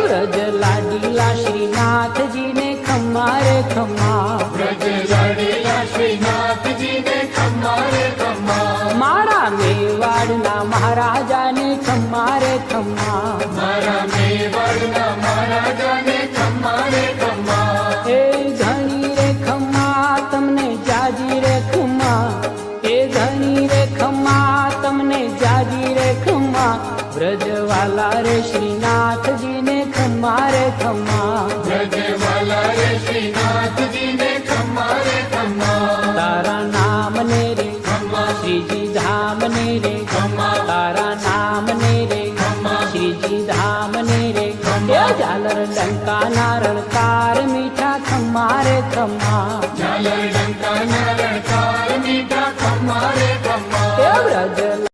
વ્રજ લાડીલા શ્રીનાથજીને ખમ્મા રે ખમ્મા, વ્રજ લાડીલા શ્રીનાથજીને ખમ્મા રે ખમ્મા, મારા મેવાડના મહારાજાને ખમ્મા રે ખમ્મા, મારા મેવાડના મહારાજાને ખમ્મા રે ખમ્મા, એ ઘણી રે ખમ્મા તમને જાજી રે ખમ્મા, એ ઘણી રે ખમ્મા તમને જાજી રે ખમ્મા, વ્રજવાલા રે શ્રીનાથજીને ખમ્મા રે ખમ્મા, વ્રજવાલા રે શ્રીનાથજીને ખમ્મા રે ખમ્મા, તારા નામને રે ખમ્મા, શ્રીજી ધામને રે ખમ્મા, તારા નામને રે ખમ્મા, શ્રીજી ધામને રે એ ઝાલર ડંકાના રણકાર મીઠા ખમ્મા રે ખમ્મા, ઝાલર ડંકાના રણકાર મીઠા ખમ્મા રે ખમ્મા, એ વ્રજ